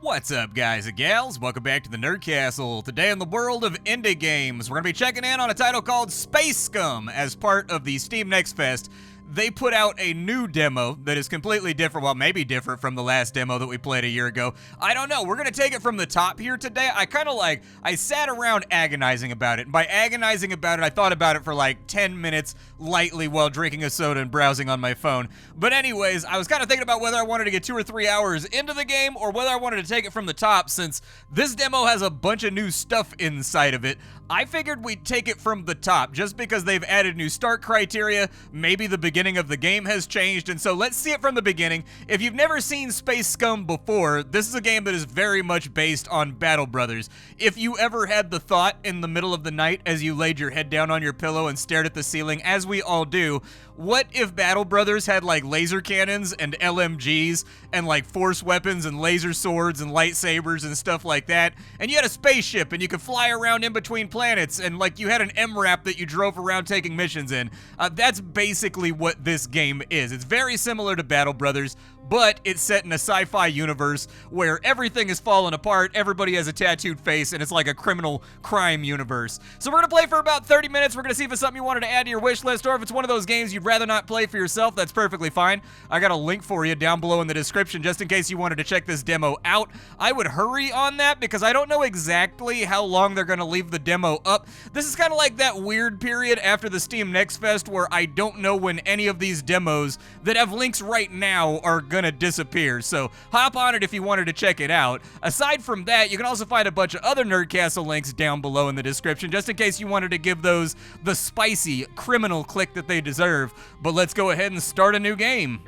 What's up, guys and gals? Welcome back to the Nerd Castle. Today in the world of indie games, we're going to be checking in on a title called Space Scum as part of the Steam Next Fest. They put out a new demo that is completely different, well, maybe different from the last demo that we played a year ago. I don't know. We're going to take it from the top here today. I sat around agonizing about it. And by agonizing about it, I thought about it for like 10 minutes lightly while drinking a soda and browsing on my phone. But anyways, I was kind of thinking about whether I wanted to get 2 or 3 hours into the game or whether I wanted to take it from the top since this demo has a bunch of new stuff inside of it. I figured we'd take it from the top just because they've added new start criteria, maybe the beginning of the game has changed, and so let's see it from the beginning. If you've never seen Space Scum before, this is a game that is very much based on Battle Brothers. If you ever had the thought in the middle of the night as you laid your head down on your pillow and stared at the ceiling, as we all do, what if Battle Brothers had like laser cannons and LMGs and like force weapons and laser swords and lightsabers and stuff like that, and you had a spaceship and you could fly around in between planets and like you had an MRAP that you drove around taking missions in? That's basically what this game is. It's very similar to Battle Brothers, but it's set in a sci-fi universe where everything is falling apart, everybody has a tattooed face, and it's like a criminal crime universe. So we're gonna play for about 30 minutes. We're gonna see if it's something you wanted to add to your wish list, or if it's one of those games you'd rather not play for yourself. That's perfectly fine. I got a link for you down below in the description just in case you wanted to check this demo out. I would hurry on that because I don't know exactly how long they're gonna leave the demo up. This is kind of like that weird period after the Steam Next Fest where I don't know when any of these demos that have links right now are gonna disappear, so hop on it if you wanted to check it out. Aside from that, you can also find a bunch of other Nerd Castle links down below in the description, just in case you wanted to give those the spicy criminal click that they deserve. But let's go ahead and start a new game.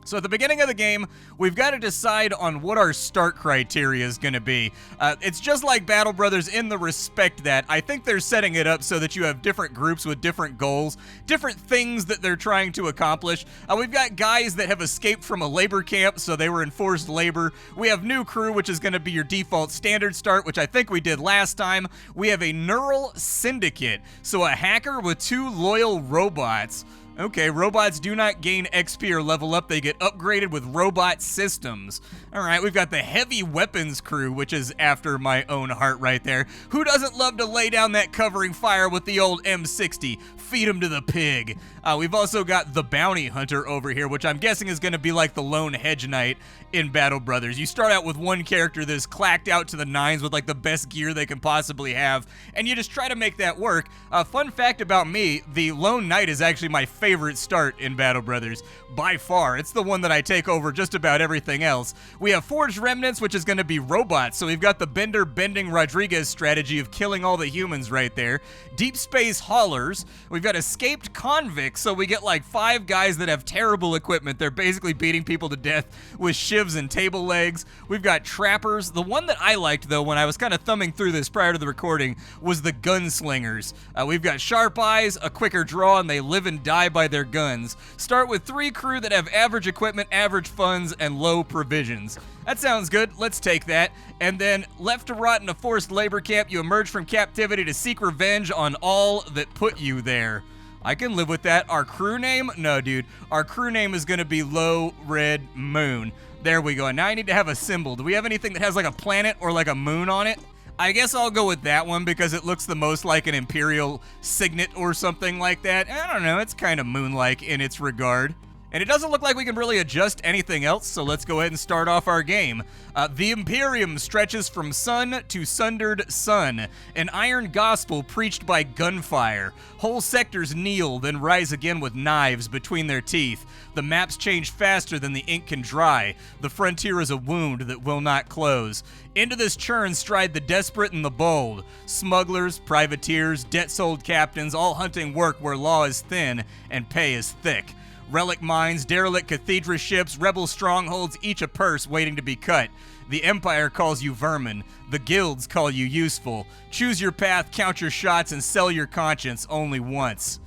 So at the beginning of the game, we've got to decide on what our start criteria is going to be. It's just like Battle Brothers in the respect that I think they're setting it up so that you have different groups with different goals, different things that they're trying to accomplish. We've got guys that have escaped from a labor camp, so they were in forced labor. We have new crew, which is going to be your default standard start, which I think we did last time. We have a neural syndicate, so a hacker with 2 loyal robots. Okay, robots do not gain XP or level up, they get upgraded with robot systems. Alright, we've got the heavy weapons crew, which is after my own heart right there. Who doesn't love to lay down that covering fire with the old M60? Feed him to the pig. We've also got the bounty hunter over here, which I'm guessing is going to be like the lone hedge knight in Battle Brothers. You start out with one character that's clacked out to the nines with like the best gear they can possibly have, and you just try to make that work. Fun fact about me, the lone knight is actually my favorite start in Battle Brothers by far. It's the one that I take over just about everything else. We have forged remnants, which is going to be robots, so we've got the Bender bending Rodriguez strategy of killing all the humans right there. Deep space haulers. We've got escaped convicts, so we get like 5 guys that have terrible equipment. They're basically beating people to death with shivs and table legs. We've got trappers. The one that I liked though when I was kind of thumbing through this prior to the recording was the gunslingers. We've got sharp eyes, a quicker draw, and they live and die by their guns. Start with 3 crew that have average equipment, average funds, and low provisions. That sounds good. Let's take that. And then left to rot in a forced labor camp, you emerge from captivity to seek revenge on all that put you there. I can live with that. Our crew name? No, dude. Our crew name is going to be Low Red Moon. There we go. And now I need to have a symbol. Do we have anything that has like a planet or like a moon on it? I guess I'll go with that one because it looks the most like an Imperial signet or something like that. I don't know. It's kind of moon-like in its regard. And it doesn't look like we can really adjust anything else, so let's go ahead and start off our game. The Imperium stretches from sun to sundered sun, an iron gospel preached by gunfire. Whole sectors kneel, then rise again with knives between their teeth. The maps change faster than the ink can dry. The frontier is a wound that will not close. Into this churn stride the desperate and the bold. Smugglers, privateers, debt-sold captains, all hunting work where law is thin and pay is thick. Relic mines, derelict cathedral ships, rebel strongholds, each a purse waiting to be cut. The Empire calls you vermin. The guilds call you useful. Choose your path, count your shots, and sell your conscience only once.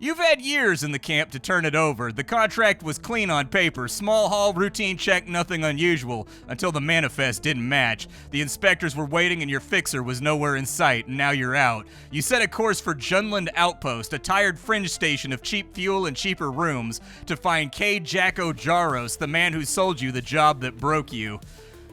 You've had years in the camp to turn it over. The contract was clean on paper. Small haul, routine check, nothing unusual. Until the manifest didn't match. The inspectors were waiting and your fixer was nowhere in sight, and now you're out. You set a course for Junland Outpost, a tired fringe station of cheap fuel and cheaper rooms, to find K. Jacko Jaros, the man who sold you the job that broke you.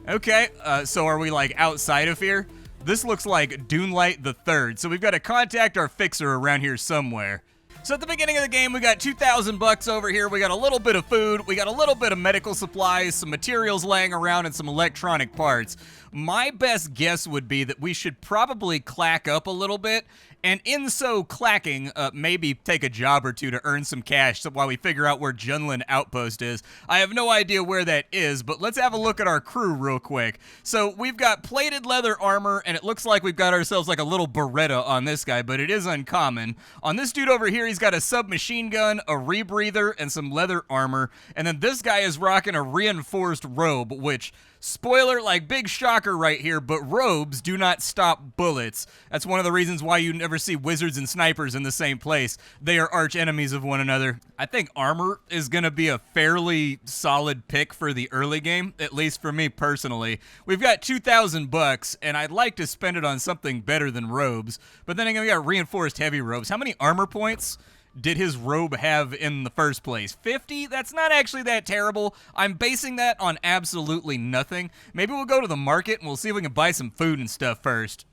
Okay, so are we like outside of here? This looks like Dunelight the Third, so we've got to contact our fixer around here somewhere. So at the beginning of the game, we got 2,000 bucks over here. We got a little bit of food. We got a little bit of medical supplies, some materials laying around, and some electronic parts. My best guess would be that we should probably clack up a little bit, and in so clacking, maybe take a job or two to earn some cash while we figure out where Junland Outpost is. I have no idea where that is, but let's have a look at our crew real quick. So we've got plated leather armor, and it looks like we've got ourselves like a little Beretta on this guy, but it is uncommon. On this dude over here, he's got a submachine gun, a rebreather, and some leather armor, and then this guy is rocking a reinforced robe, which... spoiler, like big shocker right here, but robes do not stop bullets. That's one of the reasons why you never see wizards and snipers in the same place. They are arch enemies of one another. I think armor is going to be a fairly solid pick for the early game, at least for me personally. We've got 2,000 bucks, and I'd like to spend it on something better than robes. But then again, we got reinforced heavy robes. How many armor points did his robe have in the first place? 50? That's not actually that terrible. I'm basing that on absolutely nothing. Maybe we'll go to the market and we'll see if we can buy some food and stuff first.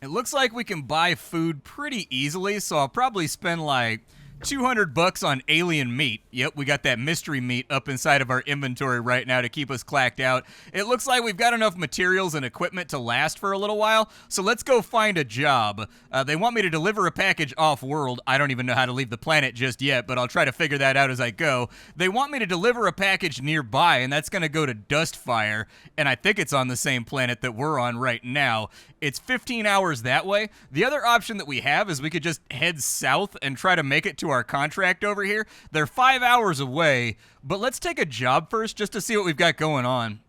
It looks like we can buy food pretty easily, so I'll probably spend like 200 bucks on alien meat. Yep, we got that mystery meat up inside of our inventory right now to keep us clacked out. It looks like we've got enough materials and equipment to last for a little while, so let's go find a job. They want me to deliver a package off-world. I don't even know how to leave the planet just yet, but I'll try to figure that out as I go. They want me to deliver a package nearby, and that's going to go to Dustfire, and I think it's on the same planet that we're on right now. It's 15 hours that way. The other option that we have is we could just head south and try to make it to our contract over here. They're 5 hours away, but let's take a job first just to see what we've got going on.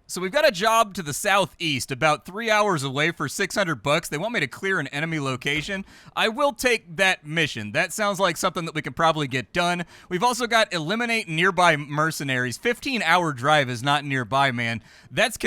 So we've got a job to the southeast, about 3 hours away for 600 bucks. They want me to clear an enemy location. I will take that mission. That sounds like something that we could probably get done. We've also got eliminate nearby mercenaries. 15-hour drive is not nearby, man. That's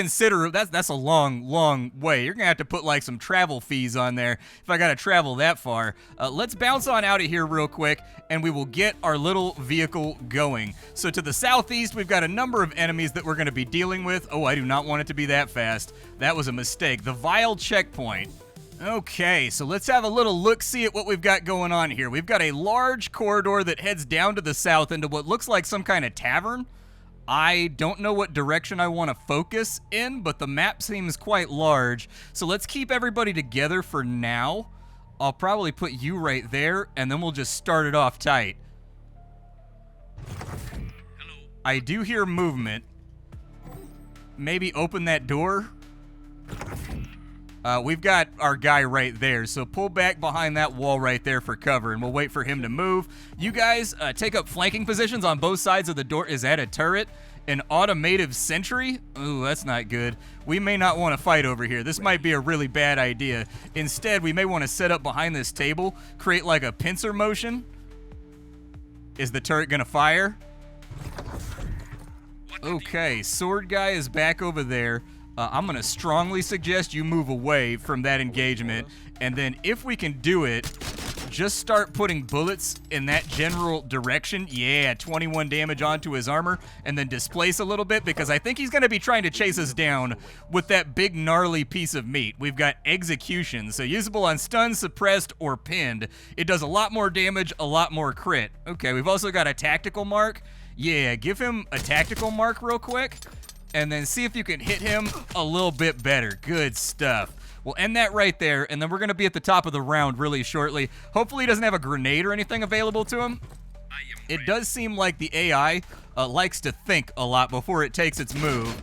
a long way. You're gonna have to put like some travel fees on there if I gotta travel that far. Let's bounce on out of here real quick, and we will get our little vehicle going. So to the southeast, we've got a number of enemies that we're gonna be dealing with. Oh, I do not want it to be that fast. That was a mistake. The Vile checkpoint. Okay, so let's have a little look-see at what we've got going on here. We've got a large corridor that heads down to the south into what looks like some kind of tavern. I don't know what direction I want to focus in, but the map seems quite large. So let's keep everybody together for now. I'll probably put you right there, and then we'll just start it off tight. Hello. I do hear movement. Maybe open that door. We've got our guy right there, so pull back behind that wall right there for cover, and we'll wait for him to move. You guys take up flanking positions on both sides of the door. Is that a turret? An automative sentry? Ooh, that's not good. We may not want to fight over here. This might be a really bad idea. Instead, we may want to set up behind this table, create like a pincer motion. Is the turret gonna fire? Okay, sword guy is back over there. I'm gonna strongly suggest you move away from that engagement, and then if we can do it, just start putting bullets in that general direction. Yeah, 21 damage onto his armor, and then displace a little bit, because I think he's gonna be trying to chase us down with that big gnarly piece of meat. We've got execution, so usable on stunned, suppressed, or pinned. It does a lot more damage, a lot more crit. Okay, we've also got a tactical mark. Yeah, give him a tactical mark real quick, and then see if you can hit him a little bit better. Good stuff. We'll end that right there, and then we're going to be at the top of the round really shortly. Hopefully he doesn't have a grenade or anything available to him. It does seem like the AI likes to think a lot before it takes its move.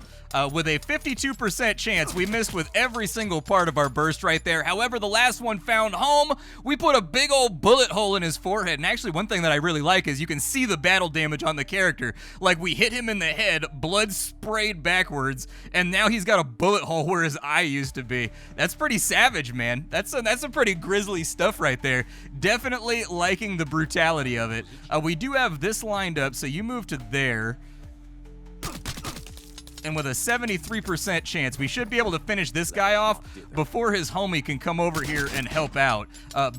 With a 52% chance, we missed with every single part of our burst right there. However, the last one found home. We put a big old bullet hole in his forehead. And actually, one thing that I really like is you can see the battle damage on the character. Like, we hit him in the head, blood sprayed backwards, and now he's got a bullet hole where his eye used to be. That's pretty savage, man. That's some pretty grisly stuff right there. Definitely liking the brutality of it. We do have this lined up, so you move to there. And with a 73% chance, we should be able to finish this guy off before his homie can come over here and help out.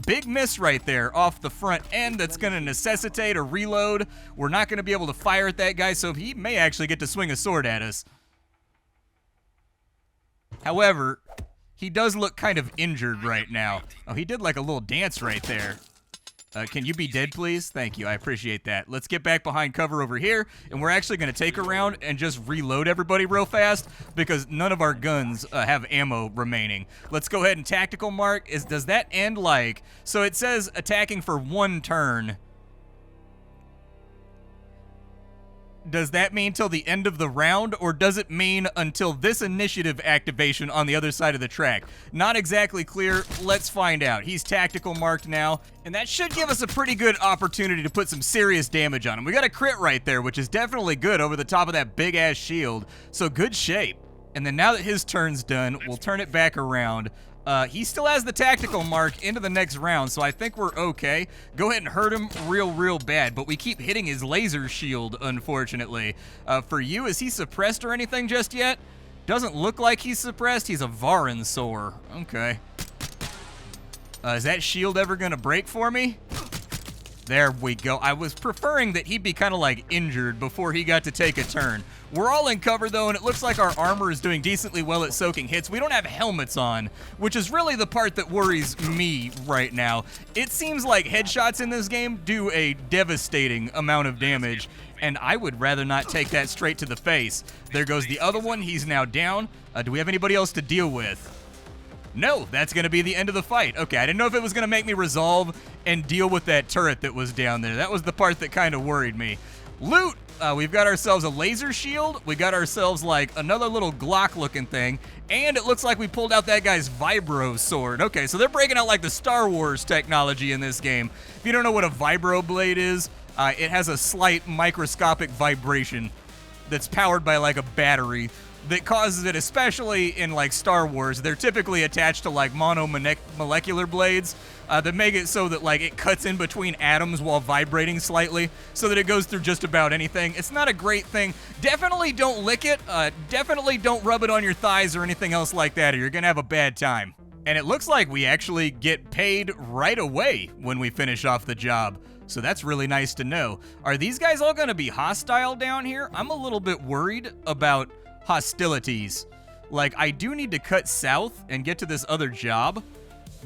Big miss right there off the front end that's going to necessitate a reload. We're not going to be able to fire at that guy, so he may actually get to swing a sword at us. However, he does look kind of injured right now. Oh, he did like a little dance right there. Can you be dead, please? Thank you. I appreciate that. Let's get back behind cover over here, and we're actually going to take a round and just reload everybody real fast because none of our guns have ammo remaining. Let's go ahead and tactical mark. Does that end like... So it says attacking for 1 turn. Does that mean till the end of the round, or does it mean until this initiative activation on the other side of the track? Not exactly clear. Let's find out. He's tactical marked now, and that should give us a pretty good opportunity to put some serious damage on him. We got a crit right there, which is definitely good over the top of that big-ass shield, so good shape. And then now that his turn's done, we'll turn it back around. He still has the tactical mark into the next round, so I think we're okay. Go ahead and hurt him real bad, but we keep hitting his laser shield, unfortunately. For you, is he suppressed or anything just yet? Doesn't look like he's suppressed. He's a Varanus. Okay. Is that shield ever gonna break for me? There we go. I was preferring that he'd be kind of like injured before he got to take a turn. We're all in cover though, and it looks like our armor is doing decently well at soaking hits. We don't have helmets on, which is really the part that worries me right now. It seems like headshots in this game do a devastating amount of damage, and I would rather not take that straight to the face. There goes the other one. He's now down. Do we have anybody else to deal with? No, that's going to be the end of the fight. Okay, I didn't know if it was going to make me resolve and deal with that turret that was down there. That was the part that kind of worried me. Loot! We've got ourselves a laser shield. We got ourselves, like, another little Glock-looking thing. And it looks like we pulled out that guy's vibro sword. Okay, so they're breaking out, like, the Star Wars technology in this game. If you don't know what a vibro blade is, it has a slight microscopic vibration that's powered by, like, a battery that causes it, especially in like Star Wars. They're typically attached to like monomolecular blades that make it so that like it cuts in between atoms while vibrating slightly so that it goes through just about anything. It's not a great thing. Definitely don't lick it. Definitely don't rub it on your thighs or anything else like that, or you're gonna have a bad time. And it looks like we actually get paid right away when we finish off the job. So that's really nice to know. Are these guys all gonna be hostile down here? I'm a little bit worried about hostilities. Like, I do need to cut south and get to this other job,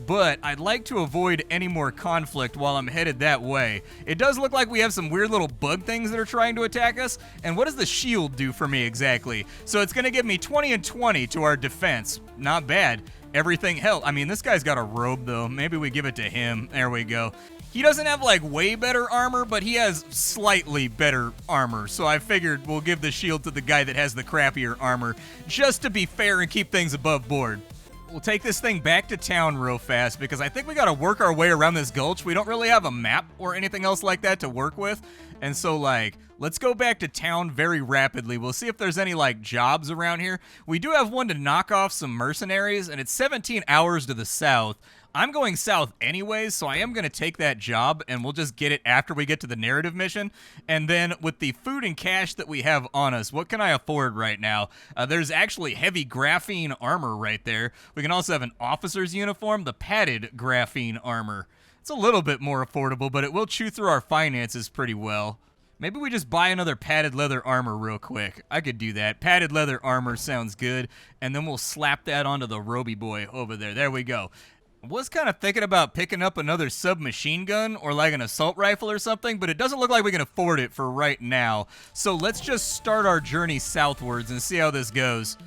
but I'd like to avoid any more conflict while I'm headed that way. It does look like we have some weird little bug things that are trying to attack us, and what does the shield do for me exactly? So it's gonna give me 20 and 20 to our defense. Not bad. Everything held. I mean, this guy's got a robe though. Maybe we give it to him. There we go. He doesn't have like way better armor, but he has slightly better armor. So I figured we'll give the shield to the guy that has the crappier armor, just to be fair and keep things above board. We'll take this thing back to town real fast because I think we got to work our way around this gulch. We don't really have a map or anything else like that to work with. And so like, let's go back to town very rapidly. We'll see if there's any like jobs around here. We do have one to knock off some mercenaries, and it's 17 hours to the south. I'm going south anyways, so I am going to take that job, and we'll just get it after we get to the narrative mission. And then with the food and cash that we have on us, what can I afford right now? There's actually heavy graphene armor right there. We can also have an officer's uniform, the padded graphene armor. It's a little bit more affordable, but it will chew through our finances pretty well. Maybe we just buy another padded leather armor real quick. I could do that. Padded leather armor sounds good, and then we'll slap that onto the Roby boy over there. There we go. I was kind of thinking about picking up another submachine gun or like an assault rifle or something, but it doesn't look like we can afford it for right now. So let's just start our journey southwards and see how this goes.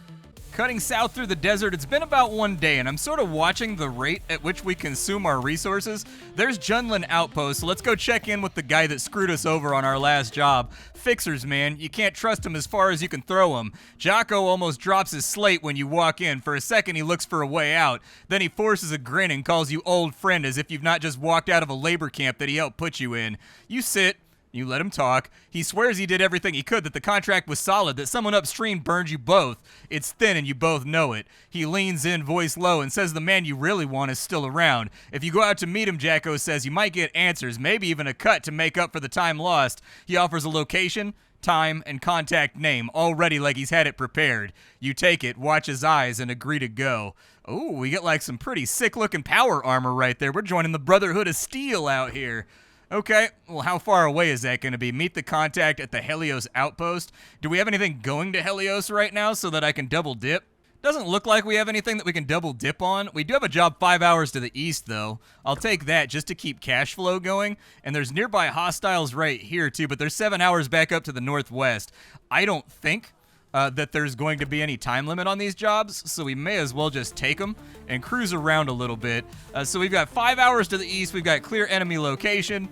Cutting south through the desert, it's been about 1 day, and I'm sort of watching the rate at which we consume our resources. There's Junlin Outpost, so let's go check in with the guy that screwed us over on our last job. Fixers, man. You can't trust him as far as you can throw him. Jocko almost drops his slate when you walk in. For a second, he looks for a way out. Then he forces a grin and calls you old friend as if you've not just walked out of a labor camp that he helped put you in. You sit. You let him talk. He swears he did everything he could, that the contract was solid, that someone upstream burned you both. It's thin and you both know it. He leans in, voice low, and says the man you really want is still around. If you go out to meet him, Jacko says, you might get answers, maybe even a cut to make up for the time lost. He offers a location, time, and contact name, already like he's had it prepared. You take it, watch his eyes, and agree to go. Ooh, we get like some pretty sick-looking power armor right there. We're joining the Brotherhood of Steel out here. Okay, well, how far away is that going to be? Meet the contact at the Helios outpost. Do we have anything going to Helios right now so that I can double dip? Doesn't look like we have anything that we can double dip on. We do have a job 5 hours to the east, though. I'll take that just to keep cash flow going. And there's nearby hostiles right here, too, but there's 7 hours back up to the northwest. I don't think that there's going to be any time limit on these jobs, so we may as well just take them and cruise around a little bit. So we've got 5 hours to the east. We've got clear enemy location.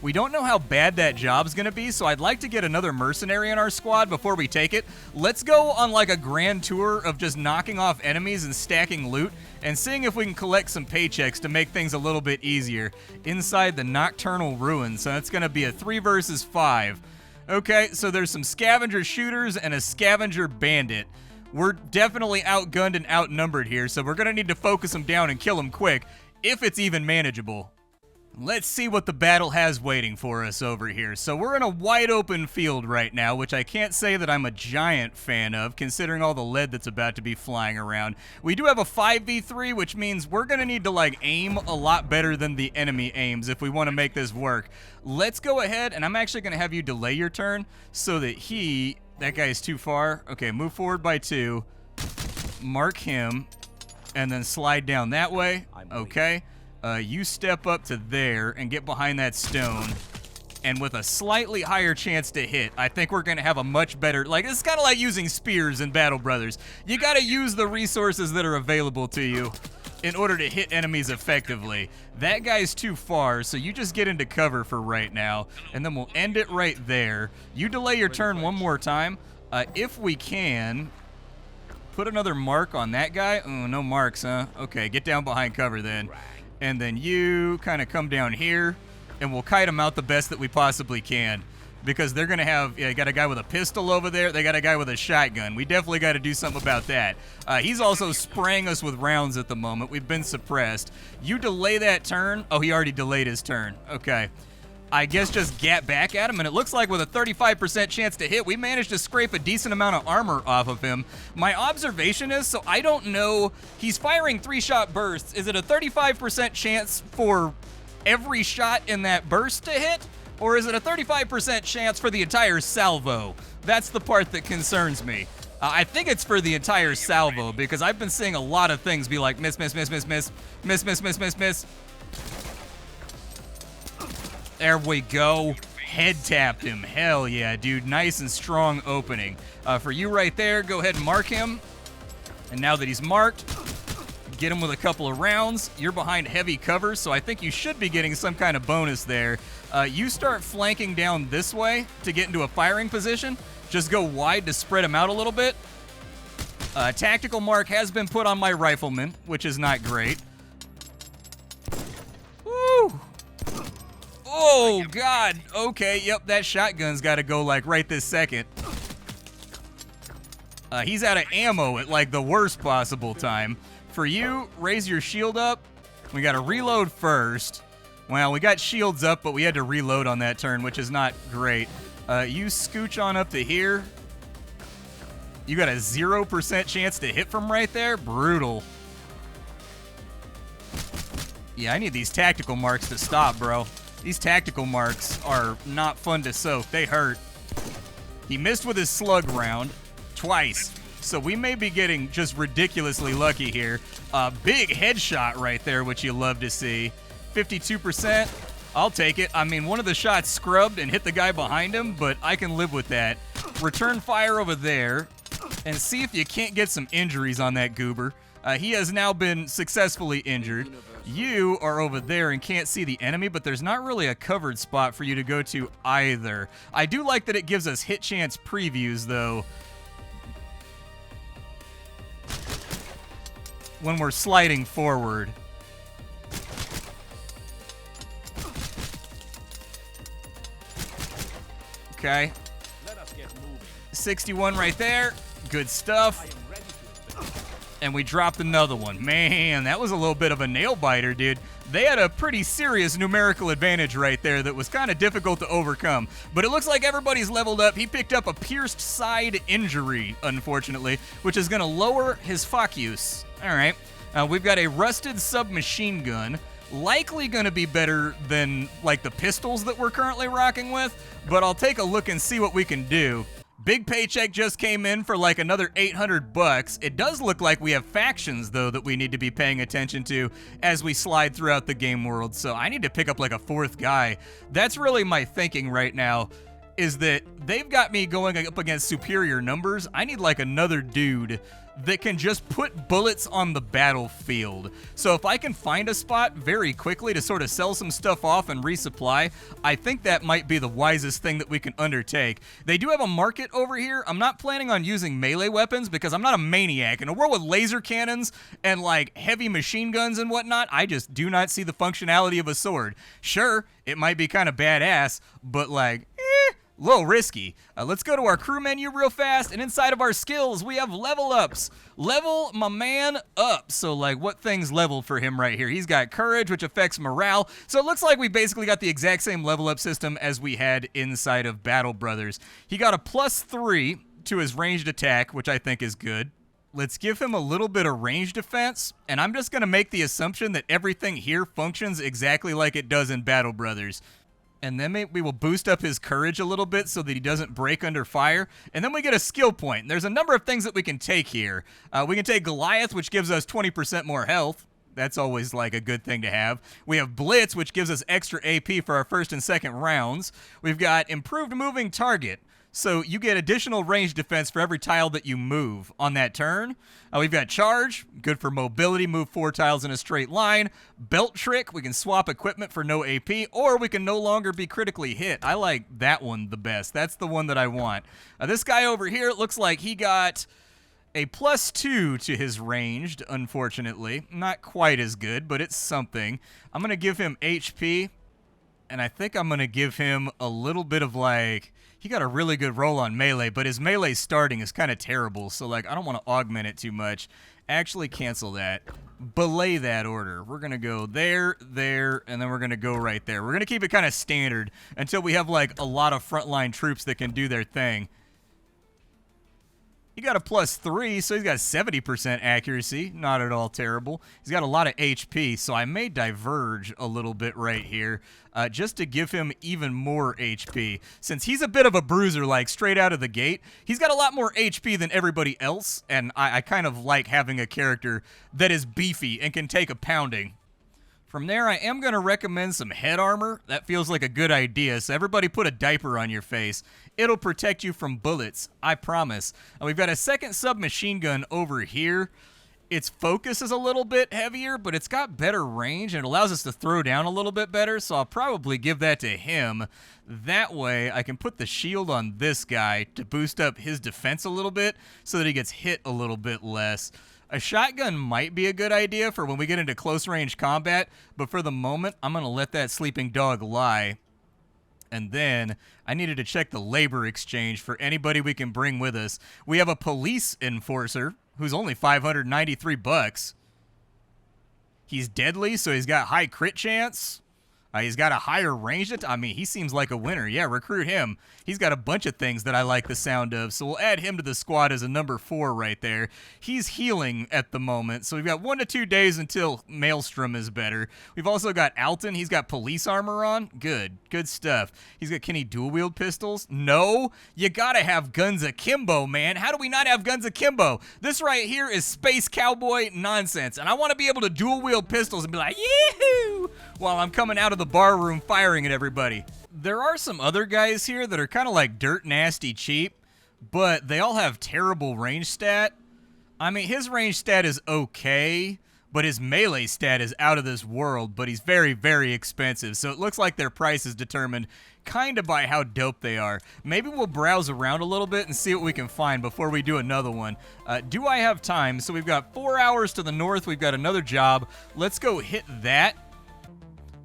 We don't know how bad that job's going to be, so I'd like to get another mercenary in our squad before we take it. Let's go on like a grand tour of just knocking off enemies and stacking loot and seeing if we can collect some paychecks to make things a little bit easier inside the Nocturnal ruins. So it's going to be a 3 versus 5. Okay, so there's some scavenger shooters and a scavenger bandit. We're definitely outgunned and outnumbered here, so we're going to need to focus them down and kill them quick, if it's even manageable. Let's see what the battle has waiting for us over here. So we're in a wide open field right now, which I can't say that I'm a giant fan of, considering all the lead that's about to be flying around. We do have a 5v3, which means we're going to need to like aim a lot better than the enemy aims if we want to make this work. Let's go ahead, and I'm actually going to have you delay your turn so that that guy is too far. Okay, move forward by 2, mark him, and then slide down that way. Okay. You step up to there and get behind that stone, and with a slightly higher chance to hit, I think we're going to have a much better, like, it's kind of like using spears in Battle Brothers. You got to use the resources that are available to you in order to hit enemies effectively. That guy's too far, so you just get into cover for right now, and then we'll end it right there. You delay your turn one more time. If we can, put another mark on that guy. Oh, no marks, huh? Okay, get down behind cover then. And then you kind of come down here, and we'll kite them out the best that we possibly can. Because they're going to have, you got a guy with a pistol over there, they got a guy with a shotgun. We definitely got to do something about that. He's also spraying us with rounds at the moment. We've been suppressed. You delay that turn. Oh, he already delayed his turn. Okay. I guess just get back at him, and it looks like with a 35% chance to hit, we managed to scrape a decent amount of armor off of him. My observation is, so I don't know, he's firing 3-shot bursts. Is it a 35% chance for every shot in that burst to hit, or is it a 35% chance for the entire salvo? That's the part that concerns me. I think it's for the entire salvo, because I've been seeing a lot of things be like miss, miss, miss, miss, miss, miss, miss, miss, miss, miss. There we go. Head tapped him. Hell yeah, dude. Nice and strong opening. For you right there, go ahead and mark him. And now that he's marked, get him with a couple of rounds. You're behind heavy cover, so I think you should be getting some kind of bonus there. You start flanking down this way to get into a firing position. Just go wide to spread him out a little bit. Tactical mark has been put on my rifleman, which is not great. Woo! Oh, God. Okay, yep, that shotgun's got to go, like, right this second. He's out of ammo at, like, the worst possible time. For you, raise your shield up. We got to reload first. Well, we got shields up, but we had to reload on that turn, which is not great. You scooch on up to here. You got a 0% chance to hit from right there. Brutal. Yeah, I need these tactical marks to stop, bro. These tactical marks are not fun to soak. They hurt. He missed with his slug round twice. So we may be getting just ridiculously lucky here. Big headshot right there, which you love to see. 52%. I'll take it. I mean, one of the shots scrubbed and hit the guy behind him, but I can live with that. Return fire over there. and see if you can't get some injuries on that goober. He has now been successfully injured. You are over there and can't see the enemy, but there's not really a covered spot for you to go to either. I do like that it gives us hit chance previews, though, when we're sliding forward. Okay. 61 right there. Good stuff. And we dropped another one. Man, that was a little bit of a nail biter, dude. They had a pretty serious numerical advantage right there that was kind of difficult to overcome. But it looks like everybody's leveled up. He picked up a pierced side injury, unfortunately, which is going to lower his focus. All right. We've got a rusted submachine gun. Likely going to be better than, like, the pistols that we're currently rocking with. But I'll take a look and see what we can do. Big paycheck just came in for like another 800 bucks. It does look like we have factions, though, that we need to be paying attention to as we slide throughout the game world. So I need to pick up like a fourth guy. That's really my thinking right now, is that they've got me going up against superior numbers. I need like another dude that can just put bullets on the battlefield. So if I can find a spot very quickly to sort of sell some stuff off and resupply, I think that might be the wisest thing that we can undertake. They do have a market over here. I'm not planning on using melee weapons because I'm not a maniac. In a world with laser cannons and like heavy machine guns and whatnot, I just do not see the functionality of a sword. Sure, it might be kind of badass, but like, little risky. Let's go to our crew menu real fast, and inside of our skills, we have level ups. Level my man up. So, like, what things leveled for him right here? He's got courage, which affects morale. So it looks like we basically got the exact same level up system as we had inside of Battle Brothers. He got a +3 to his ranged attack, which I think is good. Let's give him a little bit of range defense, and I'm just going to make the assumption that everything here functions exactly like it does in Battle Brothers. And then we will boost up his courage a little bit so that he doesn't break under fire. And then we get a skill point. There's a number of things that we can take here. We can take Goliath, which gives us 20% more health. That's always like a good thing to have. We have Blitz, which gives us extra AP for our first and second rounds. We've got Improved Moving Target. So you get additional range defense for every tile that you move on that turn. We've got Charge, good for mobility, move 4 tiles in a straight line. Belt Trick, we can swap equipment for no AP, or we can no longer be critically hit. I like that one the best. That's the one that I want. This guy over here, it looks like he got a +2 to his ranged, unfortunately. Not quite as good, but it's something. I'm going to give him HP, and I think I'm going to give him a little bit of like... He got a really good roll on melee, but his melee starting is kind of terrible, so like I don't want to augment it too much. Actually cancel that. Belay that order. We're going to go there, there, and then we're going to go right there. We're going to keep it kind of standard until we have like a lot of frontline troops that can do their thing. He got a +3, so he's got 70% accuracy. Not at all terrible. He's got a lot of HP, so I may diverge a little bit right here just to give him even more HP. Since he's a bit of a bruiser, like straight out of the gate, he's got a lot more HP than everybody else, and I kind of like having a character that is beefy and can take a pounding. From there, I am going to recommend some head armor. That feels like a good idea, so everybody put a diaper on your face. It'll protect you from bullets, I promise. And we've got a second submachine gun over here. Its focus is a little bit heavier, but it's got better range, and it allows us to throw down a little bit better, so I'll probably give that to him. That way, I can put the shield on this guy to boost up his defense a little bit so that he gets hit a little bit less. A shotgun might be a good idea for when we get into close-range combat, but for the moment, I'm going to let that sleeping dog lie. And then I needed to check the labor exchange for anybody we can bring with us. We have a police enforcer who's only 593 bucks. He's deadly, so he's got high crit chance. He's got a higher range. I mean, he seems like a winner. Yeah, recruit him. He's got a bunch of things that I like the sound of, so we'll add him to the squad as a number 4 right there. He's healing at the moment, so we've got 1 to 2 days until Maelstrom is better. We've also got Alton. He's got police armor on. Good stuff. Can he dual-wield pistols? No. You gotta have guns akimbo, man. How do we not have guns akimbo? This right here is space cowboy nonsense, and I want to be able to dual-wield pistols and be like, yee-hoo, while I'm coming out of the bar room firing at everybody. There are some other guys here that are kind of like dirt nasty cheap, but they all have terrible range stat. I mean, his range stat is okay, but his melee stat is out of this world, but he's very, very expensive. So it looks like their price is determined kind of by how dope they are. Maybe we'll browse around a little bit and see what we can find before we do another one. Do I have time? So we've got 4 hours to the north. We've got another job. Let's go hit that.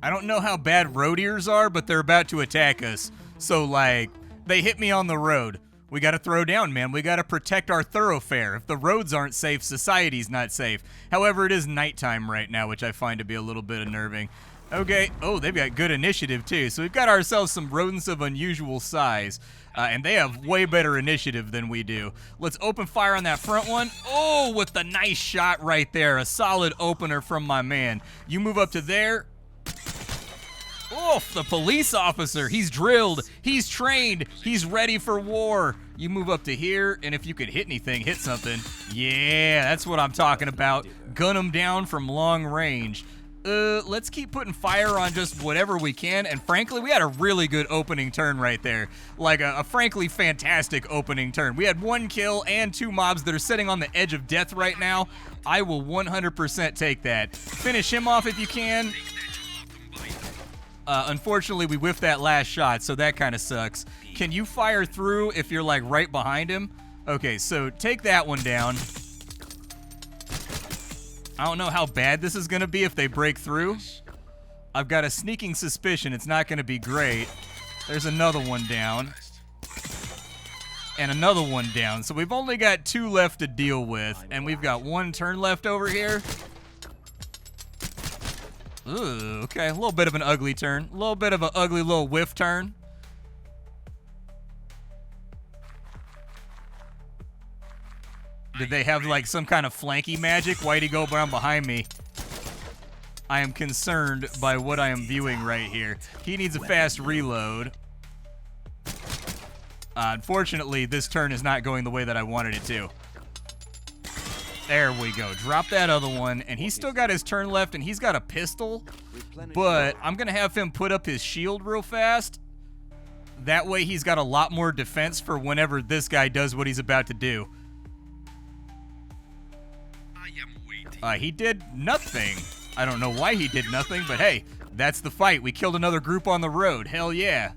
I don't know how bad road ears are, but they're about to attack us. So, like, they hit me on the road. We got to throw down, man. We got to protect our thoroughfare. If the roads aren't safe, society's not safe. However, it is nighttime right now, which I find to be a little bit unnerving. Okay. Oh, they've got good initiative, too. So we've got ourselves some rodents of unusual size. And they have way better initiative than we do. Let's open fire on that front one. Oh, with the nice shot right there. A solid opener from my man. You move up to there. Oof, the police officer. He's drilled. He's trained. He's ready for war. You move up to here, and if you could hit anything, hit something. Yeah, that's what I'm talking about. Gun him down from long range. Let's keep putting fire on just whatever we can, and frankly, we had a really good opening turn right there. Like a frankly fantastic opening turn. We had 1 kill and 2 mobs that are sitting on the edge of death right now. I will 100% take that. Finish him off if you can. Unfortunately, we whiffed that last shot, so that kind of sucks. Can you fire through if you're, like, right behind him? Okay, so take that one down. I don't know how bad this is going to be if they break through. I've got a sneaking suspicion it's not going to be great. There's another one down. And another one down. So we've only got 2 left to deal with, and we've got 1 turn left over here. Ooh, okay, a little bit of an ugly turn. A little bit of an ugly little whiff turn. Did they have, like, some kind of flanky magic? Why'd he go around behind me? I am concerned by what I am viewing right here. He needs a fast reload. Unfortunately, this turn is not going the way that I wanted it to. There we go. Drop that other one. And he's still got his turn left, and he's got a pistol. But I'm going to have him put up his shield real fast. That way he's got a lot more defense for whenever this guy does what he's about to do. He did nothing. I don't know why he did nothing, but hey, that's the fight. We killed another group on the road. Hell yeah.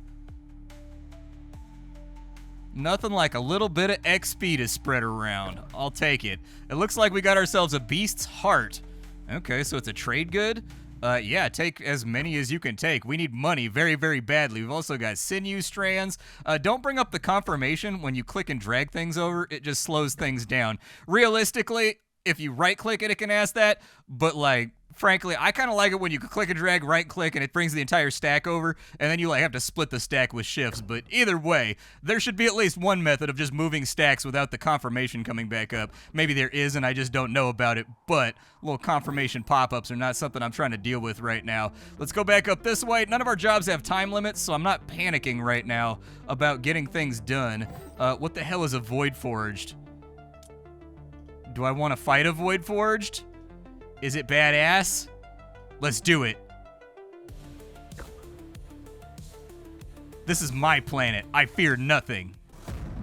Nothing like a little bit of XP to spread around. I'll take it. It looks like we got ourselves a beast's heart. Okay, so it's a trade good? Yeah, take as many as you can take. We need money very, very badly. We've also got sinew strands. Don't bring up the confirmation when you click and drag things over. It just slows things down. Realistically, if you right-click it, it can ask that. But, like, frankly, I kind of like it when you click and drag, right-click, and it brings the entire stack over, and then you like have to split the stack with shifts. But either way, there should be at least one method of just moving stacks without the confirmation coming back up. Maybe there is, and I just don't know about it, but little confirmation pop-ups are not something I'm trying to deal with right now. Let's go back up this way. None of our jobs have time limits, so I'm not panicking right now about getting things done. What the hell is a Void Forged? Do I want to fight a Void Forged? Is it badass? Let's do it. This is my planet. I fear nothing.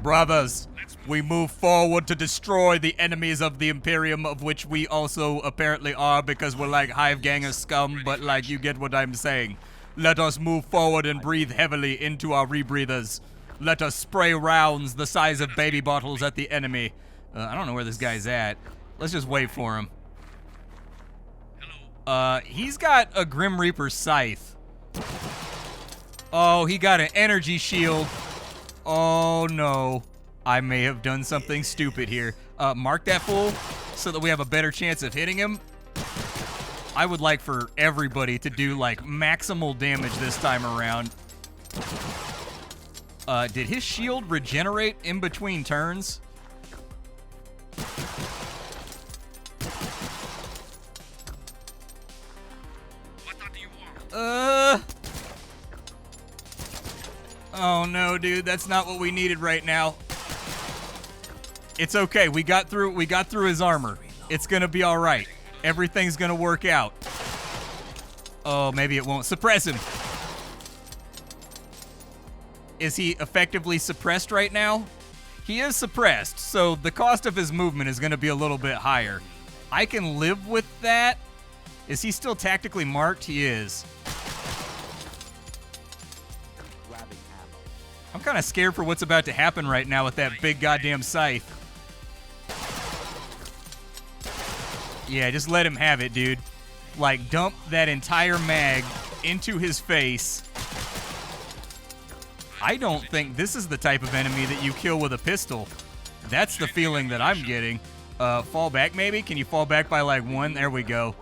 Brothers, we move forward to destroy the enemies of the Imperium, of which we also apparently are because we're like hive gang of scum, but like you get what I'm saying. Let us move forward and breathe heavily into our rebreathers. Let us spray rounds the size of baby bottles at the enemy. I don't know where this guy's at. Let's just wait for him. He's got a Grim Reaper scythe. Oh, he got an energy shield. Oh, no. I may have done something stupid here. Mark that fool so that we have a better chance of hitting him. I would like for everybody to do, like, maximal damage this time around. Did his shield regenerate in between turns? Oh no, dude, that's not what we needed right now. It's okay. We got through his armor. It's gonna be all right. Everything's gonna work out. Oh, maybe it won't suppress him. Is he effectively suppressed right now? He is suppressed, so the cost of his movement is going to be a little bit higher. I can live with that. Is he still tactically marked? He is. I'm kind of scared for what's about to happen right now with that big goddamn scythe. Yeah, just let him have it, dude. Like, dump that entire mag into his face. I don't think this is the type of enemy that you kill with a pistol. That's the feeling that I'm getting. Fall back, maybe? Can you fall back by, like, 1? There we go.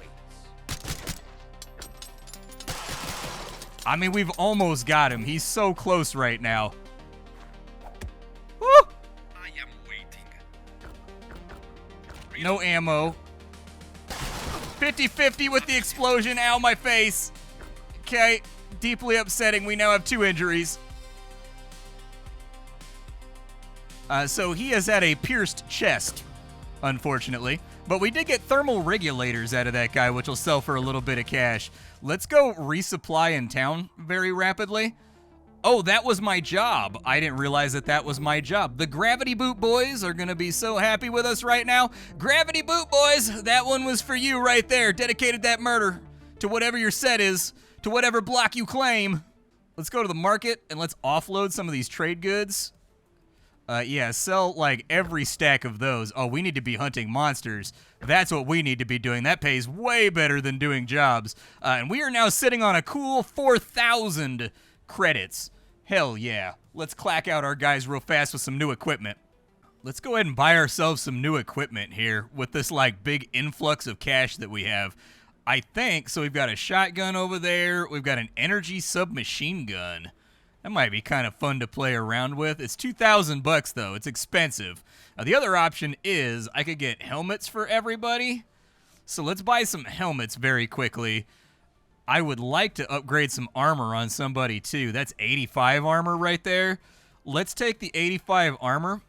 I mean, we've almost got him. He's so close right now. Woo! I am waiting. No ammo. 50-50 with the explosion. Ow, my face. Okay, deeply upsetting. We now have 2 injuries. So he has had a pierced chest, unfortunately. But we did get thermal regulators out of that guy, which will sell for a little bit of cash. Let's go resupply in town very rapidly. Oh, that was my job. I didn't realize that that was my job. The Gravity Boot boys are going to be so happy with us right now. Gravity Boot boys, that one was for you right there. Dedicated that murder to whatever your set is, to whatever block you claim. Let's go to the market and let's offload some of these trade goods. Yeah, sell like every stack of those. Oh, we need to be hunting monsters. That's what we need to be doing. That pays way better than doing jobs. And we are now sitting on a cool 4,000 credits. Hell yeah. Let's clack out our guys real fast with some new equipment. Let's go ahead and buy ourselves some new equipment here with this like big influx of cash that we have. I think, so we've got a shotgun over there. We've got an energy submachine gun. That might be kind of fun to play around with. It's 2,000 bucks though. It's expensive. The other option is I could get helmets for everybody. So let's buy some helmets very quickly. I would like to upgrade some armor on somebody too. That's 85 armor right there. Let's take the 85 armor.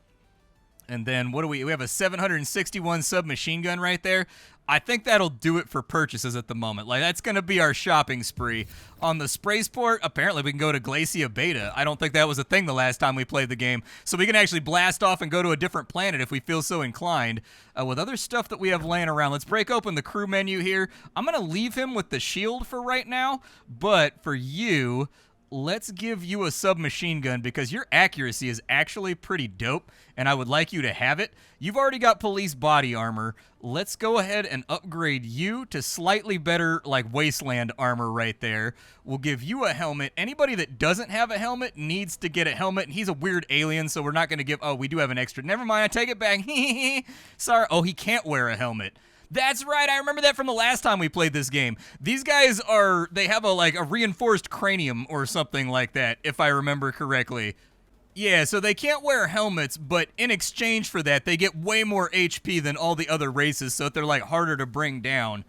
And then what do we have a 761 submachine gun right there. I think that'll do it for purchases at the moment. Like, that's going to be our shopping spree. On the Spraysport, apparently we can go to Glacia Beta. I don't think that was a thing the last time we played the game. So we can actually blast off and go to a different planet if we feel so inclined. With other stuff that we have laying around, let's break open the crew menu here. I'm going to leave him with the shield for right now. But for you, let's give you a submachine gun because your accuracy is actually pretty dope, and I would like you to have it. You've already got police body armor. Let's go ahead and upgrade you to slightly better, like, wasteland armor right there. We'll give you a helmet. Anybody that doesn't have a helmet needs to get a helmet, and he's a weird alien, so we're not going to give... Oh, we do have an extra. Never mind, I take it back. Sorry. Oh, he can't wear a helmet. That's right, I remember that from the last time we played this game. These guys are, they have a reinforced cranium or something like that, if I remember correctly. Yeah, so they can't wear helmets, but in exchange for that, they get way more HP than all the other races, so they're like harder to bring down.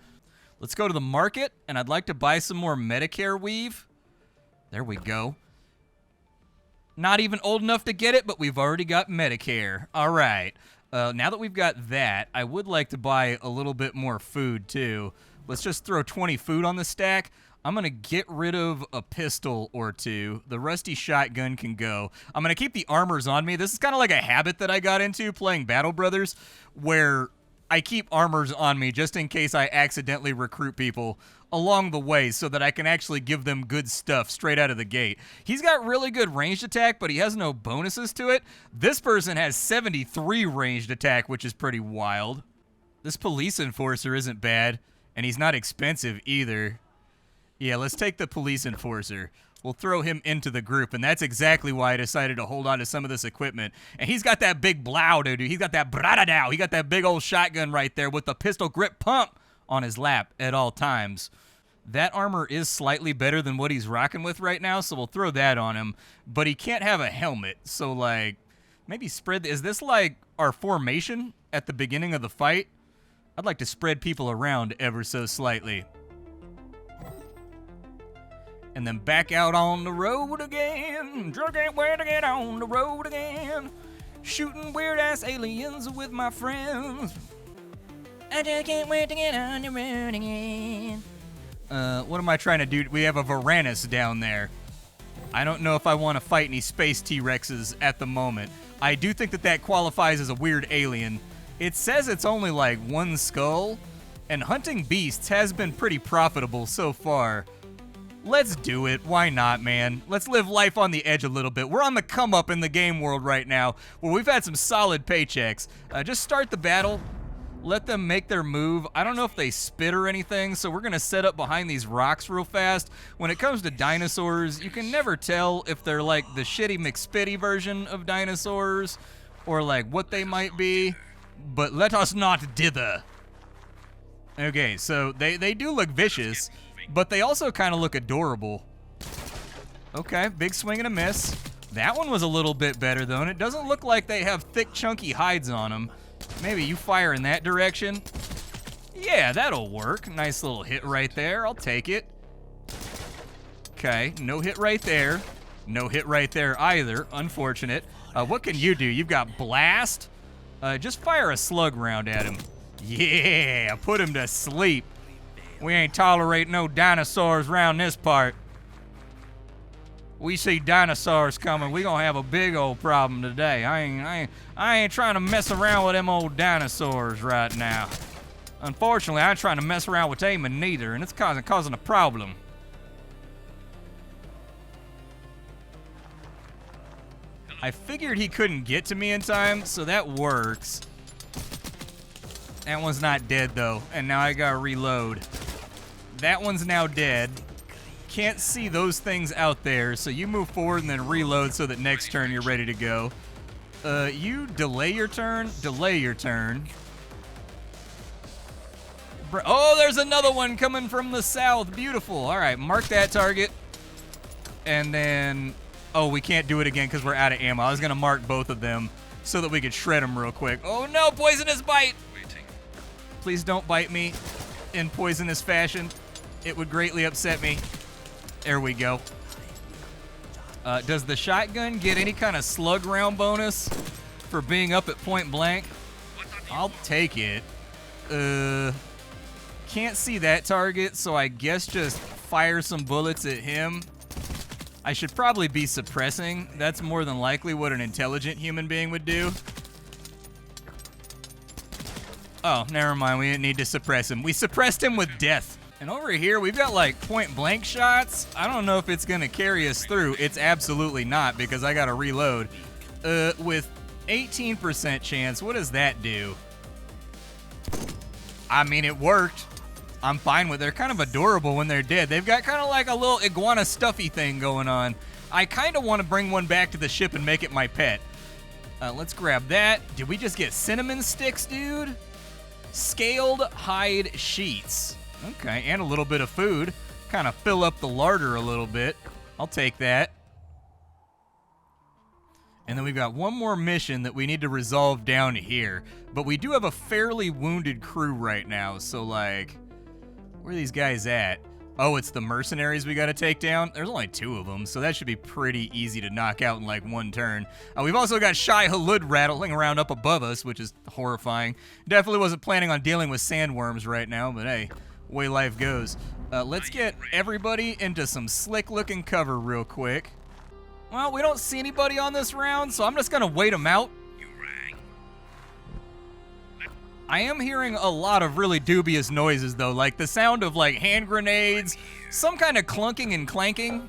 Let's go to the market, and I'd like to buy some more Medicare weave. There we go. Not even old enough to get it, but we've already got Medicare. All right. Now that we've got that, I would like to buy a little bit more food, too. Let's just throw 20 food on the stack. I'm going to get rid of a pistol or two. The rusty shotgun can go. I'm going to keep the armors on me. This is kind of like a habit that I got into playing Battle Brothers, where I keep armors on me just in case I accidentally recruit people along the way so that I can actually give them good stuff straight out of the gate. He's got really good ranged attack, but he has no bonuses to it. This person has 73 ranged attack, which is pretty wild. This police enforcer isn't bad, and he's not expensive either. Yeah, let's take the police enforcer. We'll throw him into the group, and that's exactly why I decided to hold on to some of this equipment. And he's got that big blow, dude. He's got that bradadao. He got that big old shotgun right there with the pistol grip pump on his lap at all times. That armor is slightly better than what he's rocking with right now, so we'll throw that on him. But he can't have a helmet, so, like, maybe spread... Is this, like, our formation at the beginning of the fight? I'd like to spread people around ever so slightly. And then back out on the road again. Just can't wait to get on the road again. Shooting weird-ass aliens with my friends. I just can't wait to get on the road again. What am I trying to do? We have a Varanus down there. I don't know if I want to fight any space T-Rexes at the moment. I do think that that qualifies as a weird alien. It says it's only like one skull, and hunting beasts has been pretty profitable so far. Let's do it. Why not, man? Let's live life on the edge a little bit. We're on the come up in the game world right now, where we've had some solid paychecks. Just start the battle. Let them make their move. I don't know if they spit or anything, so we're going to set up behind these rocks real fast. When it comes to dinosaurs, you can never tell if they're like the shitty McSpitty version of dinosaurs, or like what they might be. But let us not dither. Okay, so they do look vicious, but they also kind of look adorable. Okay, big swing and a miss. That one was a little bit better, though, and it doesn't look like they have thick, chunky hides on them. Maybe you fire in that direction. Yeah, that'll work. Nice little hit right there. I'll take it. Okay, no hit right there. No hit right there either. Unfortunate. What can you do? You've got blast. Just fire a slug round at him. Yeah, put him to sleep. We ain't tolerate no dinosaurs around this part. We see dinosaurs coming, we gonna have a big old problem today. I ain't trying to mess around with them old dinosaurs right now. Unfortunately, I ain't trying to mess around with Eamon neither, and it's causing a problem. I figured he couldn't get to me in time, so that works. That one's not dead, though, and now I gotta reload. That one's now dead. Can't see those things out there, so you move forward and then reload so that next turn you're ready to go. You delay your turn, delay your turn. Oh, there's another one coming from the south. Beautiful. All right, mark that target. And then, oh, we can't do it again because we're out of ammo. I was going to mark both of them so that we could shred them real quick. Oh, no, poisonous bite. Please don't bite me in poisonous fashion. It would greatly upset me. There we go. Does the shotgun get any kind of slug round bonus for being up at point blank? I'll take it. Can't see that target, so I guess just fire some bullets at him. I should probably be suppressing. That's more than likely what an intelligent human being would do. Oh, never mind. We didn't need to suppress him. We suppressed him with death. And over here, we've got like point blank shots. I don't know if it's going to carry us through. It's absolutely not because I got to reload. With 18% chance, what does that do? I mean, it worked. I'm fine with it. They're kind of adorable when they're dead. They've got kind of like a little iguana stuffy thing going on. I kind of want to bring one back to the ship and make it my pet. Let's grab that. Did we just get cinnamon sticks, dude? Scaled hide sheets. Okay, and a little bit of food. Kind of fill up the larder a little bit. I'll take that. And then we've got one more mission that we need to resolve down here. But we do have a fairly wounded crew right now, so like, where are these guys at? Oh, it's the mercenaries we gotta take down? There's only 2 of them, so that should be pretty easy to knock out in like 1 turn. We've also got Shai Halud rattling around up above us, which is horrifying. Definitely wasn't planning on dealing with sandworms right now, but hey, way life goes. Let's get everybody into some slick-looking cover real quick. Well, we don't see anybody on this round, so I'm just gonna wait them out. I am hearing a lot of really dubious noises, though, like the sound of like hand grenades, some kind of clunking and clanking.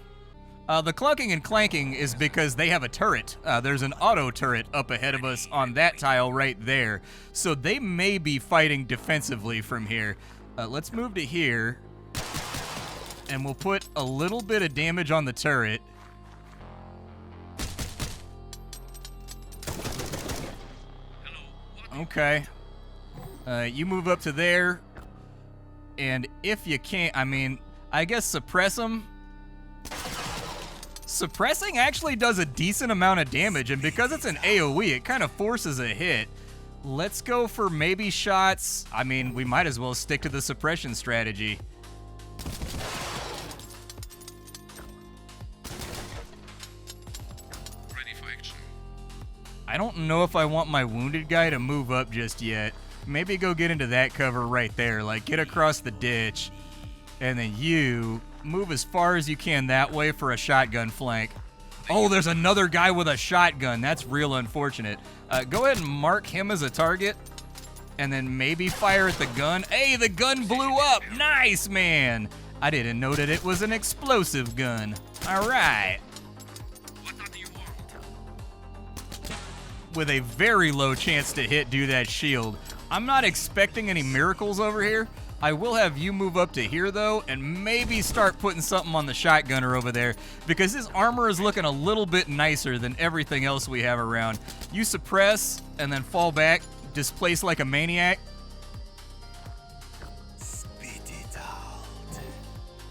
The clunking and clanking is because they have a turret. There's an auto turret up ahead of us on that tile right there, so they may be fighting defensively from here. Let's move to here, and we'll put a little bit of damage on the turret. Okay. You move up to there, and if you can't, I mean, I guess suppress them. Suppressing actually does a decent amount of damage, and because it's an AoE, it kind of forces a hit. Let's go for maybe shots. I mean, we might as well stick to the suppression strategy. Ready for action. I don't know if I want my wounded guy to move up just yet. Maybe go get into that cover right there, like get across the ditch, and then you move as far as you can that way for a shotgun flank. Oh, there's another guy with a shotgun. That's real unfortunate. Go ahead and mark him as a target, and then maybe fire at the gun. Hey, the gun blew up. Nice, man. I didn't know that it was an explosive gun. All right. What do you want? With a very low chance to hit due to that shield. I'm not expecting any miracles over here. I will have you move up to here, though, and maybe start putting something on the shotgunner over there, because his armor is looking a little bit nicer than everything else we have around. You suppress, and then fall back, displace like a maniac. Spit it out.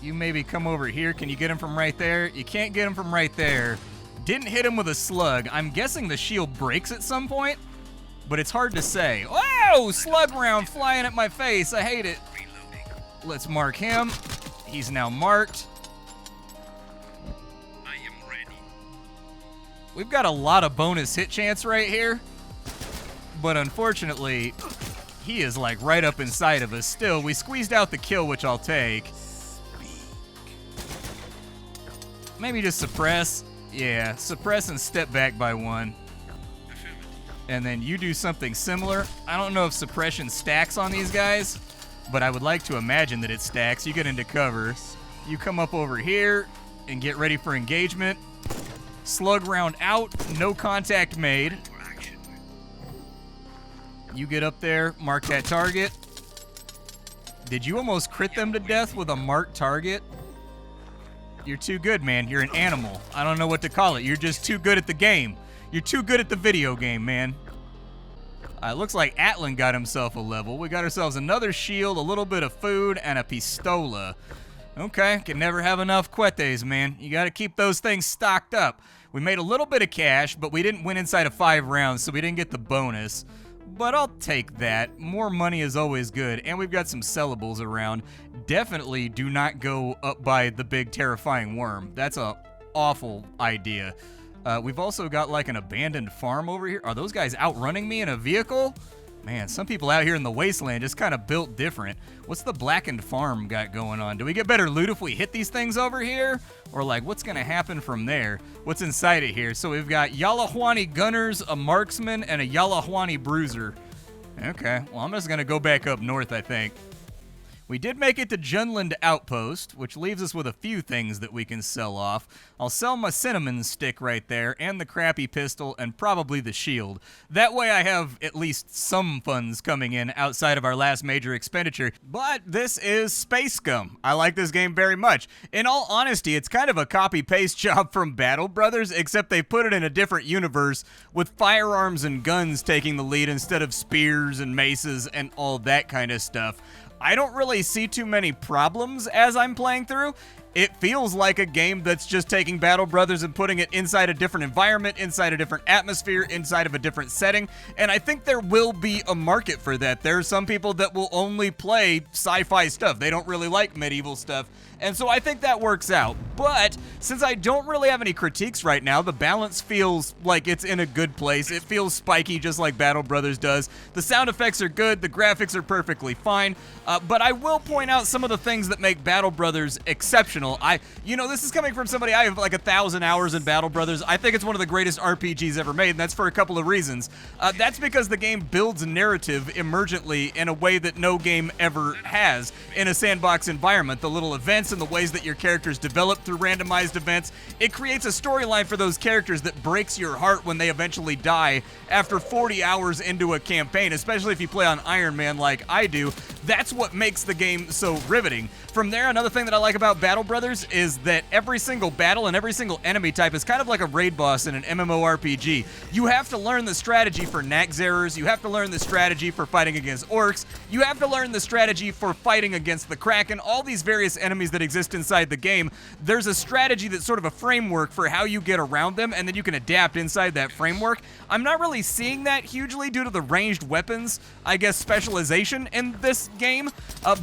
You maybe come over here. Can you get him from right there? You can't get him from right there. Didn't hit him with a slug. I'm guessing the shield breaks at some point, but it's hard to say. Whoa! Slug round flying at my face. I hate it. Let's mark him. He's now marked. I am ready. We've got a lot of bonus hit chance right here, but unfortunately, he is like right up inside of us. Still, we squeezed out the kill, which I'll take. Maybe just suppress. Yeah, suppress and step back by 1. And then you do something similar. I don't know if suppression stacks on these guys, but I would like to imagine that it stacks. You get into cover. You come up over here and get ready for engagement. Slug round out, no contact made. You get up there, mark that target. Did you almost crit them to death with a marked target? You're too good, man. You're an animal. I don't know what to call it. You're just too good at the game. You're too good at the video game, man. Looks like Atlan got himself a level. We got ourselves another shield, a little bit of food, and a pistola. Okay, can never have enough cuetes, man. You got to keep those things stocked up. We made a little bit of cash, but we didn't win inside of 5 rounds, so we didn't get the bonus. But I'll take that. More money is always good, and we've got some sellables around. Definitely do not go up by the big terrifying worm. That's an awful idea. We've also got like an abandoned farm over here. Are those guys outrunning me in a vehicle? Man, some people out here in the wasteland just kind of built different. What's the blackened farm got going on? Do we get better loot if we hit these things over here? Or like, what's gonna happen from there? What's inside of here? So we've got Yalahwani gunners, a marksman, and a Yalahwani bruiser. Okay, well, I'm just gonna go back up north, I think. We did make it to Junland Outpost, which leaves us with a few things that we can sell off. I'll sell my cinnamon stick right there, and the crappy pistol, and probably the shield. That way I have at least some funds coming in outside of our last major expenditure. But this is Space Scum. I like this game very much. In all honesty, it's kind of a copy-paste job from Battle Brothers, except they put it in a different universe with firearms and guns taking the lead instead of spears and maces and all that kind of stuff. I don't really see too many problems as I'm playing through. It feels like a game that's just taking Battle Brothers and putting it inside a different environment, inside a different atmosphere, inside of a different setting, and I think there will be a market for that. There are some people that will only play sci-fi stuff. They don't really like medieval stuff, and so I think that works out. But since I don't really have any critiques right now, the balance feels like it's in a good place. It feels spiky just like Battle Brothers does. The sound effects are good, the graphics are perfectly fine, but I will point out some of the things that make Battle Brothers exceptional. This is coming from somebody, I have like 1,000 hours in Battle Brothers. I think it's one of the greatest RPGs ever made, and that's for a couple of reasons. That's because the game builds a narrative emergently in a way that no game ever has in a sandbox environment. The little events and the ways that your characters develop through randomized events, it creates a storyline for those characters that breaks your heart when they eventually die after 40 hours into a campaign, especially if you play on Iron Man like I do. That's what makes the game so riveting. From there, another thing that I like about Battle Brothers is that every single battle and every single enemy type is kind of like a raid boss in an MMORPG. You have to learn the strategy for Naxxerers, you have to learn the strategy for fighting against orcs, you have to learn the strategy for fighting against the Kraken, all these various enemies that exist inside the game. There's a strategy that's sort of a framework for how you get around them, and then you can adapt inside that framework. I'm not really seeing that hugely due to the ranged weapons, I guess, specialization in this game,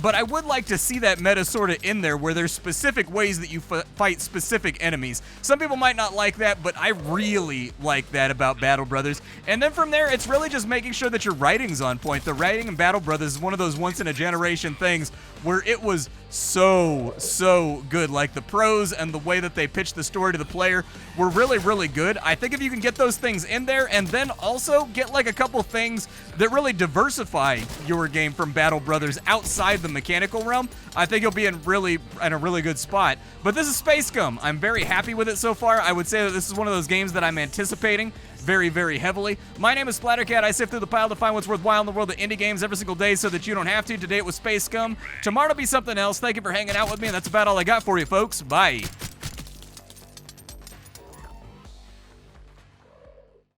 but I would like to see that meta sort of in there where there's specific specific ways that you fight specific enemies. Some people might not like that, but I really like that about Battle Brothers. And then from there, it's really just making sure that your writing's on point. The writing in Battle Brothers is one of those once-in-a-generation things where it was so good. Like, the prose and the way that they pitched the story to the player were really good. I think if you can get those things in there and then also get like a couple things that really diversify your game from Battle Brothers outside the mechanical realm, I think you'll be in a really good spot. But this is Space Scum. I'm very happy with it so far. I would say that this is one of those games that I'm anticipating very heavily. My name is Splattercat. I sift through the pile to find what's worthwhile in the world of indie games every single day so that you don't have to. Today it was Space Scum. Tomorrow will be something else. Thank you for hanging out with me, and that's about all I got for you, folks. Bye.